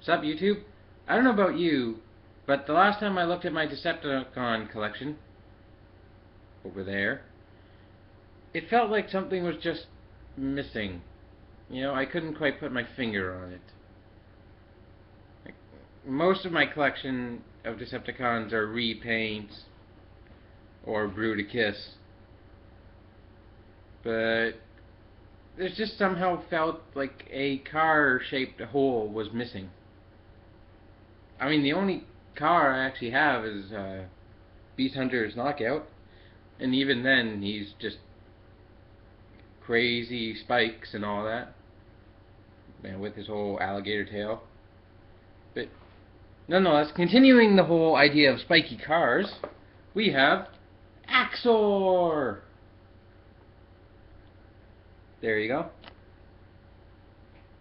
Sup, YouTube? I don't know about you, but the last time I looked at my Decepticon collection, over there, it felt like something was just missing. You know, I couldn't quite put my finger on it. Like, most of my collection of Decepticons are repaints or brew to kiss, but there's just somehow felt like a car-shaped hole was missing. I mean, the only car I actually have is Beast Hunter's Knockout, and even then he's just crazy spikes and all that, and with his whole alligator tail. But nonetheless, continuing the whole idea of spiky cars, we have Axor. There you go.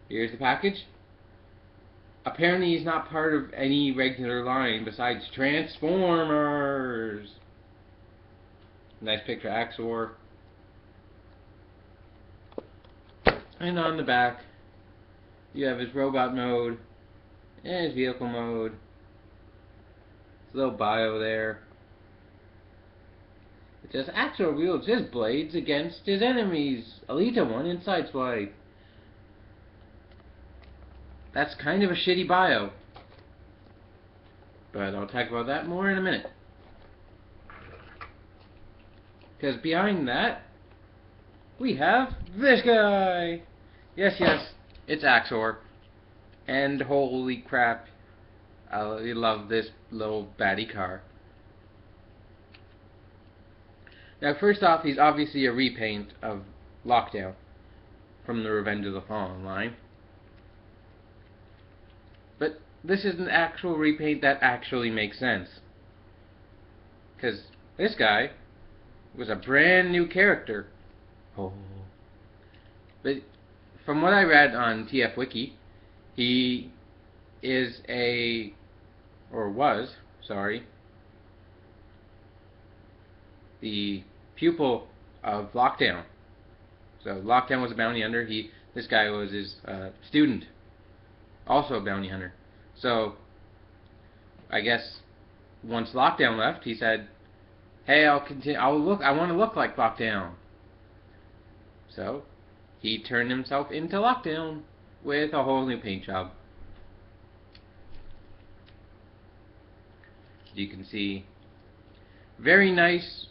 Here's the package. Apparently he's not part of any regular line besides Transformers. Nice picture of Axor. And on the back, you have his robot mode and his vehicle mode. His little bio there. It says Axor wields his blades against his enemies. Alita 1 in Sideswipe. That's kind of a shitty bio, but I'll talk about that more in a minute. Because behind that, we have this guy. Yes, it's Axor. And holy crap, I love this little baddie car. Now, first off, he's obviously a repaint of Lockdown from the Revenge of the Fallen line. But this is an actual repaint that actually makes sense. Because this guy was a brand new character. Oh. But from what I read on TF Wiki, he is the pupil of Lockdown. So Lockdown was a bounty hunter. This guy was his student. Also a bounty hunter. So I guess once Lockdown left, he said, "Hey, I want to look like Lockdown." So he turned himself into Lockdown with a whole new paint job. You can see very nice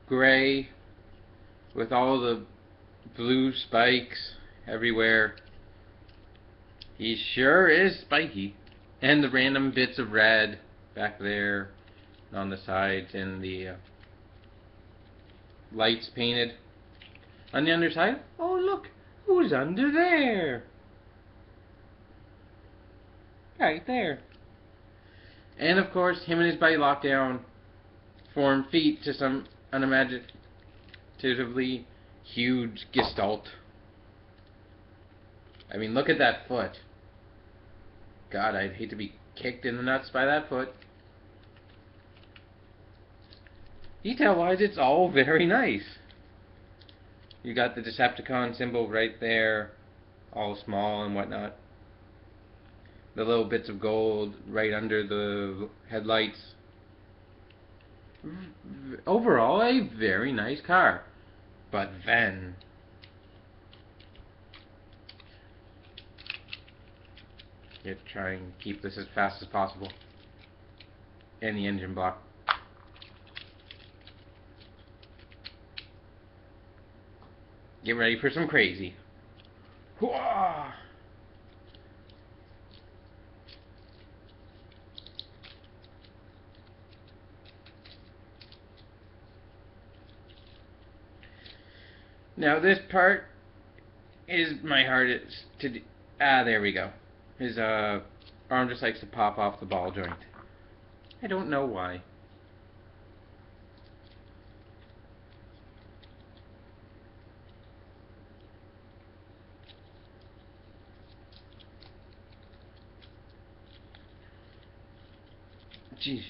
gray with all the blue spikes everywhere. He sure is spiky. And the random bits of red back there on the sides, and the lights painted on the underside. Oh, look, who's under there? Right there. And of course, him and his buddy Lockdown form feet to some unimaginatively huge gestalt. I mean, look at that foot. God, I'd hate to be kicked in the nuts by that foot. Detail-wise, it's all very nice. You got the Decepticon symbol right there, all small and whatnot. The little bits of gold right under the headlights. Overall, a very nice car. But then, you try and keep this as fast as possible. And the engine block. Get ready for some crazy. Hooah! Now this part is my hardest to do. There we go. His arm just likes to pop off the ball joint. I don't know why. Jeez.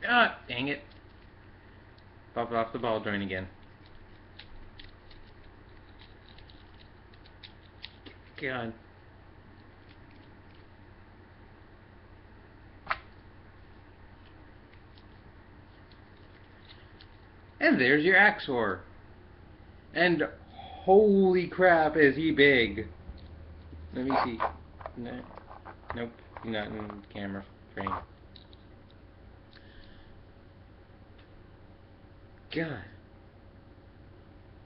Ah, dang it. Popped off the ball joint again. God. And there's your Axor. And holy crap, is he big. Let me see. No. Nope, he's not in the camera frame. God.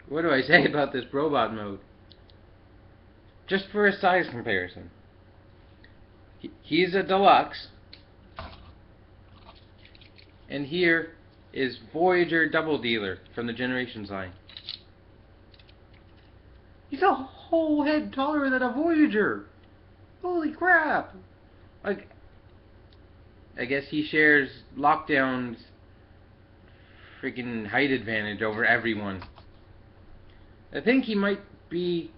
What do I say about this robot mode? Just for a size comparison. He's a deluxe. And here is Voyager Double Dealer from the Generations line. He's a whole head taller than a Voyager. Holy crap. Like, I guess he shares Lockdown's freaking height advantage over everyone. I think he might be,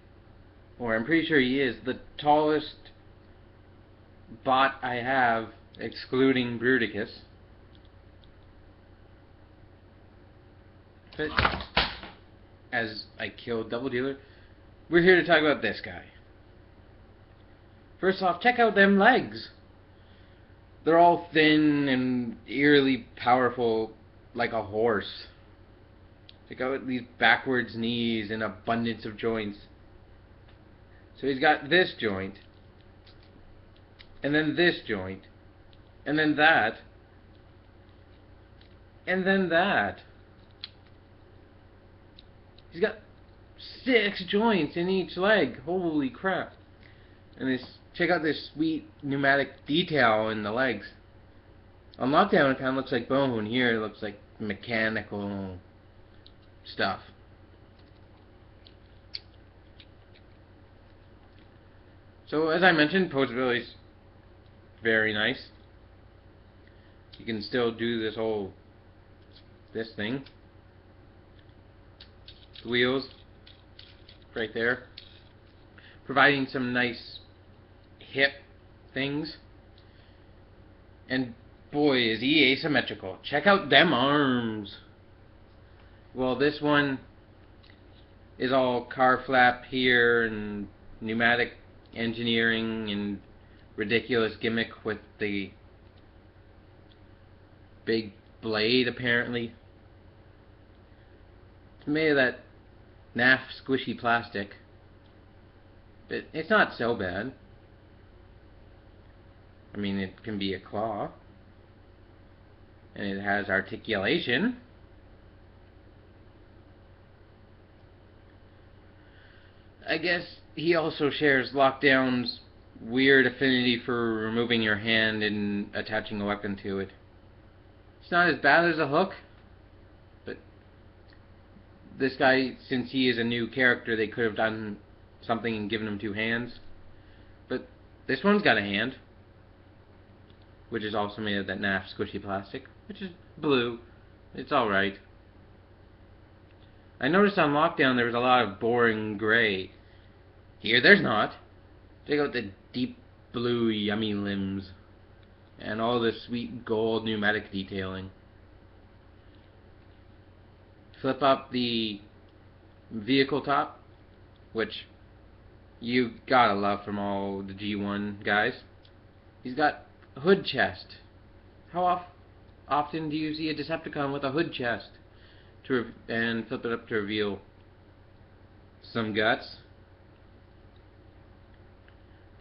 or I'm pretty sure he is, the tallest bot I have, excluding Bruticus. But as I killed Double Dealer, we're here to talk about this guy. First off, check out them legs. They're all thin and eerily powerful like a horse. Check out these backwards knees and abundance of joints. So he's got this joint, and then this joint, and then that, and then that. He's got 6 joints in each leg. Holy crap. And this, check out this sweet pneumatic detail in the legs. On Lockdown it kind of looks like bone. Here it looks like mechanical stuff. So as I mentioned, posability's very nice. You can still do this thing. The wheels right there, providing some nice hip things. And boy, is he asymmetrical. Check out them arms. Well, this one is all car flap here and pneumatic engineering and ridiculous gimmick with the big blade, apparently. It's made of that naff squishy plastic, but it's not so bad. I mean, it can be a claw, and it has articulation. I guess he also shares Lockdown's weird affinity for removing your hand and attaching a weapon to it. It's not as bad as a hook, but this guy, since he is a new character, they could have done something and given him 2 hands. But this one's got a hand, which is also made of that naff squishy plastic, which is blue. It's alright. I noticed on Lockdown there was a lot of boring gray. Here there's not. Check out the deep blue yummy limbs and all the sweet gold pneumatic detailing. Flip up the vehicle top, which you gotta love from all the G1 guys. He's got a hood chest. How often do you see a Decepticon with a hood chest? And flip it up to reveal some guts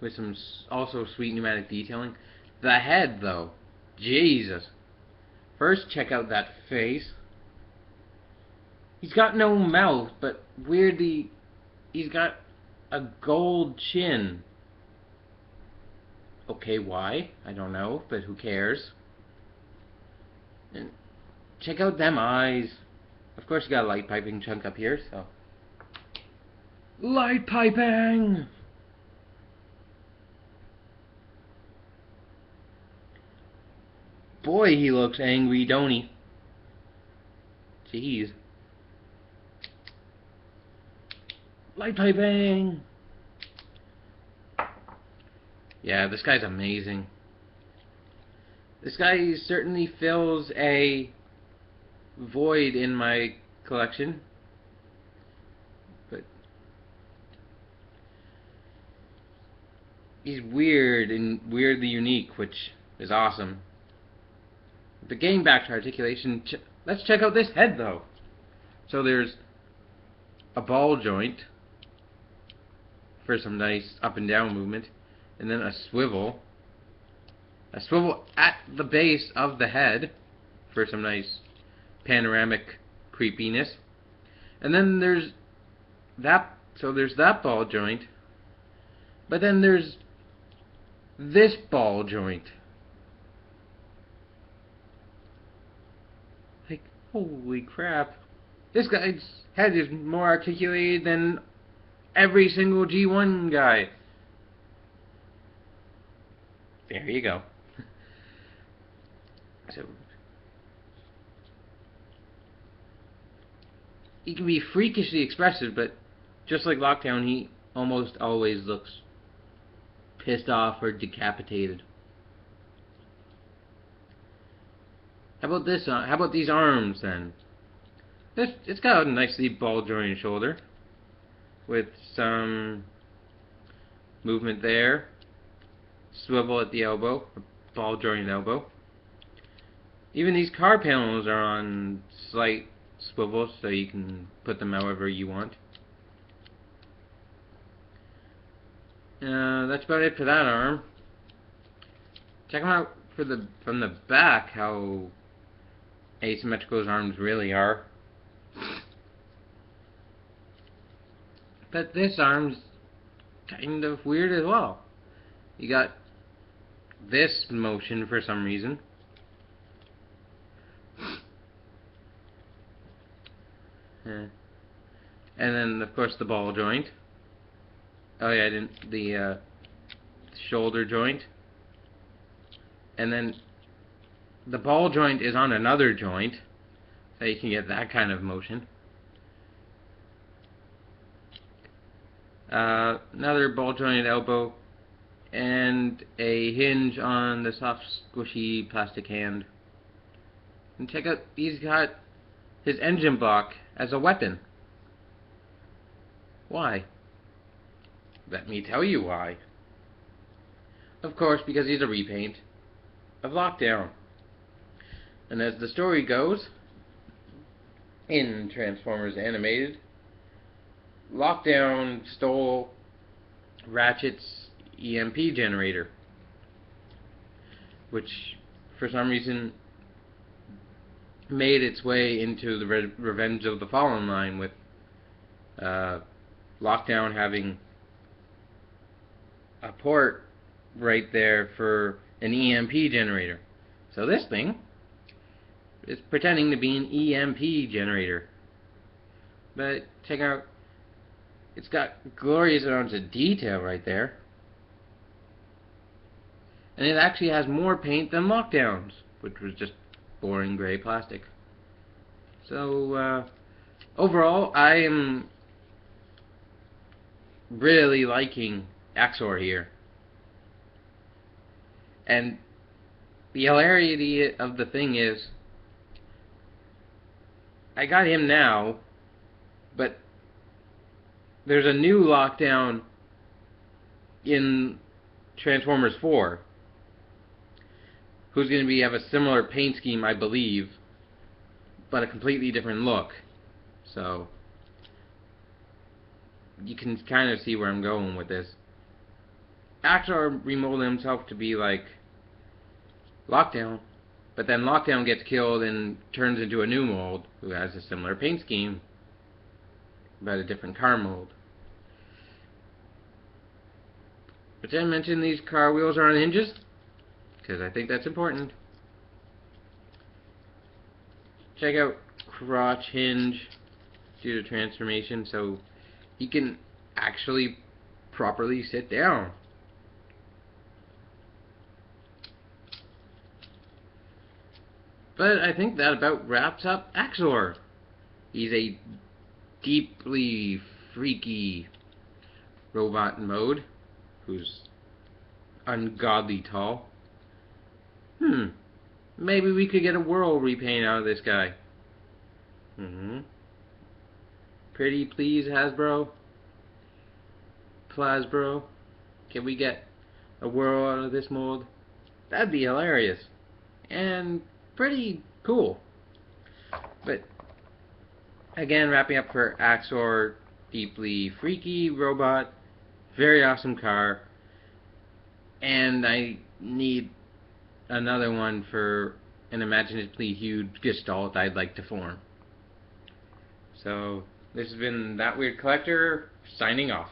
with some also sweet pneumatic detailing. The head, though, Jesus. First, check out that face. He's got no mouth, but weirdly, he's got a gold chin. Okay, why? I don't know, but who cares? And check out them eyes. Of course, you got a light piping chunk up here, so. Light piping! Boy, he looks angry, don't he? Jeez. Light piping! Yeah, this guy's amazing. This guy certainly fills a void in my collection, but he's weird and weirdly unique, which is awesome. But getting back to articulation, let's check out this head though. So there's a ball joint for some nice up and down movement, and then a swivel at the base of the head for some nice panoramic creepiness. And then there's that ball joint, but then there's this ball joint. Like, holy crap. This guy's head is more articulated than every single G1 guy. There you go. So he can be freakishly expressive, but just like Lockdown, he almost always looks pissed off or decapitated. How about this? How about these arms then? It's got a nicely ball jointed shoulder with some movement there. Swivel at the elbow, a ball jointed elbow. Even these car panels are on slight swivels, so you can put them however you want. That's about it for that arm. Check them out from the back, how asymmetrical his arms really are. But this arm's kind of weird as well. You got this motion for some reason. And then, of course, the ball joint. Oh yeah, the shoulder joint. And then the ball joint is on another joint, so you can get that kind of motion. Another ball jointed elbow, and a hinge on the soft, squishy plastic hand. And check out, he's got his engine block as a weapon. Why? Let me tell you why. Of course, because he's a repaint of Lockdown. And as the story goes, in Transformers Animated, Lockdown stole Ratchet's EMP generator, which for some reason made its way into the Revenge of the Fallen line, with Lockdown having a port right there for an EMP generator. So this thing is pretending to be an EMP generator. But check out, it's got glorious amounts of detail right there. And it actually has more paint than Lockdown's, which was just boring gray plastic. So overall, I am really liking Axor here. And the hilarity of the thing is, I got him now, but there's a new Lockdown in Transformers 4 who's going to have a similar paint scheme, I believe, but a completely different look. So you can kind of see where I'm going with this. Axor remolded himself to be like Lockdown, but then Lockdown gets killed and turns into a new mold who has a similar paint scheme, but a different car mold. But did I mention these car wheels are on hinges? Because I think that's important. Check out crotch hinge due to transformation, so he can actually properly sit down. But I think that about wraps up Axor. He's a deeply freaky robot mode who's ungodly tall. Maybe we could get a world repaint out of this guy. Pretty please, Hasbro? Plasbro? Can we get a world out of this mold? That'd be hilarious. And pretty cool. But again, wrapping up for Axor, deeply freaky robot, very awesome car, and I need another one for an imaginatively huge gestalt I'd like to form. So this has been That Weird Collector, signing off.